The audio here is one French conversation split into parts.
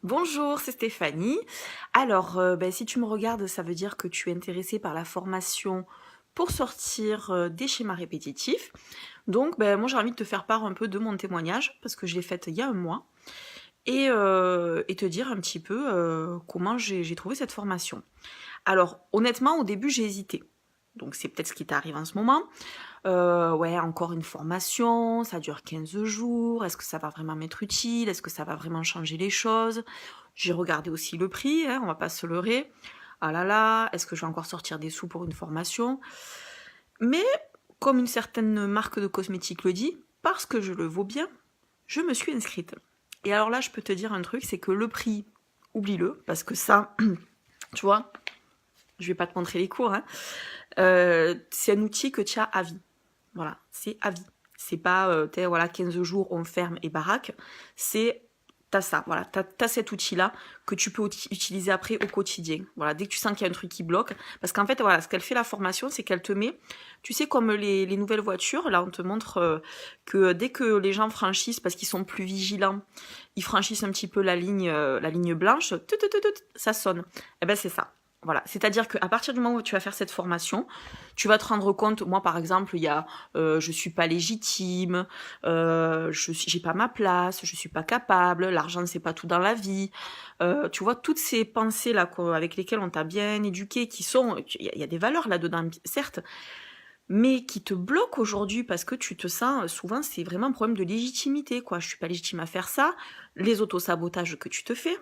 Bonjour, c'est Stéphanie. Alors, si tu me regardes, ça veut dire que tu es intéressée par la formation pour sortir des schémas répétitifs. Donc, moi, j'ai envie de te faire part un peu de mon témoignage, parce que je l'ai faite il y a un mois, et te dire un petit peu comment j'ai trouvé cette formation. Alors, honnêtement, au début, j'ai hésité. Donc, c'est peut-être ce qui t'arrive en ce moment. Ouais, encore une formation, ça dure 15 jours, est-ce que ça va vraiment m'être utile? Est-ce que ça va vraiment changer les choses? J'ai regardé aussi le prix, hein, on va pas se leurrer. Ah là là, est-ce que je vais encore sortir des sous pour une formation? Mais, comme une certaine marque de cosmétiques le dit, parce que je le vaux bien, je me suis inscrite. Et alors là, je peux te dire un truc, c'est que le prix, oublie-le, parce que ça, tu vois, je vais pas te montrer les cours, hein, c'est un outil que tu as à vie. Voilà, c'est à vie. C'est pas, voilà, 15 jours, on ferme et baraque. C'est, t'as ça, voilà, t'as cet outil-là que tu peux utiliser après au quotidien. Voilà, dès que tu sens qu'il y a un truc qui bloque. Parce qu'en fait, voilà, ce qu'elle fait la formation, c'est qu'elle te met, tu sais, comme les nouvelles voitures, là, on te montre que dès que les gens franchissent, parce qu'ils sont plus vigilants, ils franchissent un petit peu la ligne blanche, ça sonne. Eh ben, c'est ça. Voilà, c'est-à-dire qu'à partir du moment où tu vas faire cette formation, tu vas te rendre compte, moi par exemple, il y a je suis pas légitime, j'ai pas ma place, je suis pas capable, l'argent c'est pas tout dans la vie. Tu vois, toutes ces pensées là avec lesquelles on t'a bien éduqué, qui sont, il y a des valeurs là-dedans, certes, mais qui te bloquent aujourd'hui parce que tu te sens, souvent c'est vraiment un problème de légitimité, quoi. Je suis pas légitime à faire ça, les autosabotages que tu te fais.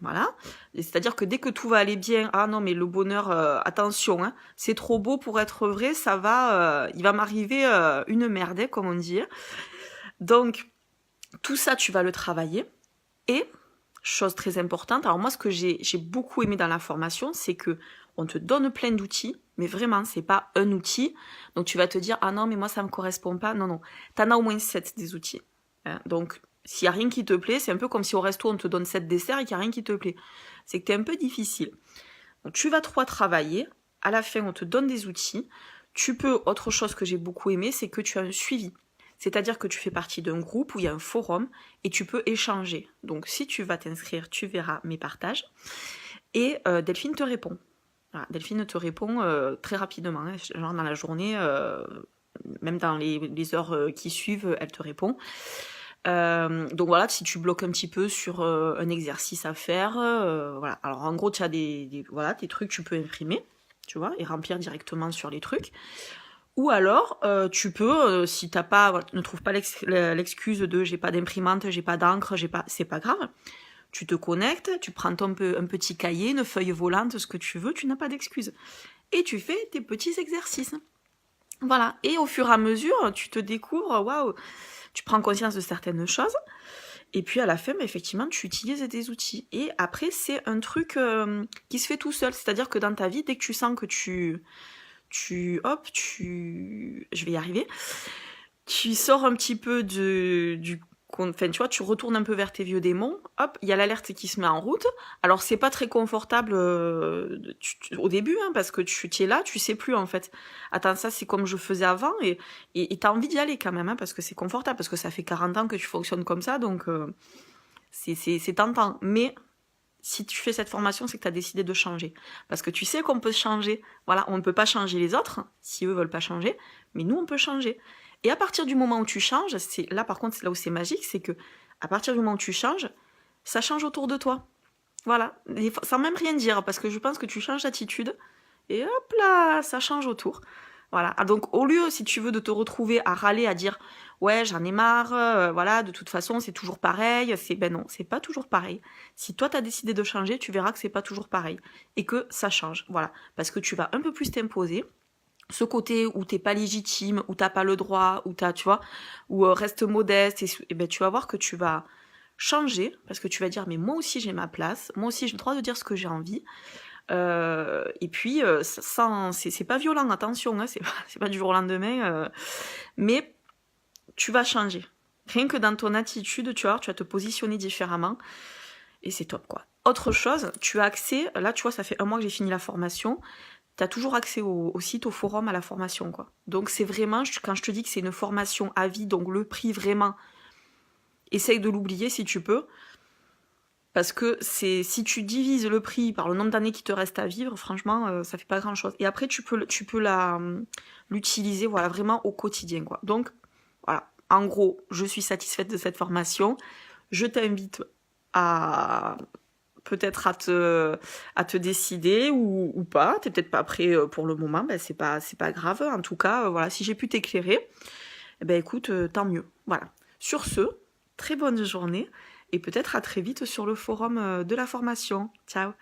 Voilà. C'est-à-dire que dès que tout va aller bien, ah non mais le bonheur, attention, hein, c'est trop beau pour être vrai, ça va, il va m'arriver une merde, hein, comme on dit. Donc tout ça, tu vas le travailler. Et chose très importante, alors moi ce que j'ai beaucoup aimé dans la formation, c'est que on te donne plein d'outils, mais vraiment c'est pas un outil. Donc tu vas te dire ah non mais moi ça me correspond pas. Non non, t'en as au moins 7 des outils. Hein. Donc s'il y a rien qui te plaît, c'est un peu comme si au resto on te donne 7 desserts et qu'il y a rien qui te plaît. C'est que t'es un peu difficile. Donc tu vas trop travailler. À la fin on te donne des outils. Tu peux, autre chose que j'ai beaucoup aimé, c'est que tu as un suivi. C'est-à-dire que tu fais partie d'un groupe où il y a un forum et tu peux échanger. Donc si tu vas t'inscrire, tu verras mes partages. Et Delphine te répond. Voilà, Delphine te répond très rapidement, hein, genre dans la journée, même dans les heures qui suivent, elle te répond. Donc voilà, si tu bloques un petit peu sur un exercice à faire, voilà. Alors en gros, tu as voilà, des trucs que tu peux imprimer, tu vois, et remplir directement sur les trucs. Ou alors, tu peux, si t'as pas, ne trouve pas l'excuse de j'ai pas d'imprimante, j'ai pas d'encre, c'est pas grave. Tu te connectes, tu prends un petit cahier, une feuille volante, ce que tu veux, tu n'as pas d'excuse. Et tu fais tes petits exercices. Voilà. Et au fur et à mesure, tu te découvres, waouh, tu prends conscience de certaines choses. Et puis à la fin, effectivement, tu utilises des outils. Et après, c'est un truc qui se fait tout seul. C'est-à-dire que dans ta vie, dès que tu sens que je vais y arriver, tu sors un petit peu enfin, tu vois, tu retournes un peu vers tes vieux démons, hop, il y a l'alerte qui se met en route. Alors, c'est pas très confortable au début, hein, parce que tu es là, tu sais plus, en fait. Attends, ça, c'est comme je faisais avant, et t'as envie d'y aller quand même, hein, parce que c'est confortable, parce que ça fait 40 ans que tu fonctionnes comme ça, donc c'est tentant. Mais si tu fais cette formation, c'est que tu as décidé de changer. Parce que tu sais qu'on peut changer. Voilà, on ne peut pas changer les autres, si eux veulent pas changer, mais nous, on peut changer. Et à partir du moment où tu changes, c'est là par contre, c'est là où c'est magique, c'est que à partir du moment où tu changes, ça change autour de toi. Voilà, et sans même rien dire, parce que je pense que tu changes d'attitude, et hop là, ça change autour. Voilà. Ah, donc au lieu, si tu veux, de te retrouver à râler, à dire ouais, j'en ai marre, voilà, de toute façon, c'est toujours pareil, ben non, c'est pas toujours pareil. Si toi t'as décidé de changer, tu verras que c'est pas toujours pareil et que ça change. Voilà, parce que tu vas un peu plus t'imposer. Ce côté où t'es pas légitime, où t'as pas le droit, où tu vois, où reste modeste, et ben tu vas voir que tu vas changer parce que tu vas dire mais moi aussi j'ai ma place, moi aussi j'ai le droit de dire ce que j'ai envie. Et puis, c'est pas violent, attention, hein, c'est pas du jour au lendemain, mais tu vas changer. Rien que dans ton attitude, tu vas te positionner différemment, et c'est top, quoi. Autre chose, tu as accès, là, tu vois, ça fait un mois que j'ai fini la formation, tu as toujours accès au site, au forum, à la formation, quoi. Donc c'est vraiment, quand je te dis que c'est une formation à vie, donc le prix, vraiment, essaye de l'oublier si tu peux. Parce que si tu divises le prix par le nombre d'années qui te reste à vivre, franchement, ça fait pas grand-chose. Et après, tu peux l'utiliser, voilà, vraiment au quotidien, quoi. Donc, voilà. En gros, je suis satisfaite de cette formation. Je t'invite à peut-être à te décider ou pas. T'es peut-être pas prêt pour le moment, ben c'est pas grave. En tout cas, voilà, si j'ai pu t'éclairer, eh ben écoute, tant mieux. Voilà. Sur ce, très bonne journée et peut-être à très vite sur le forum de la formation. Ciao!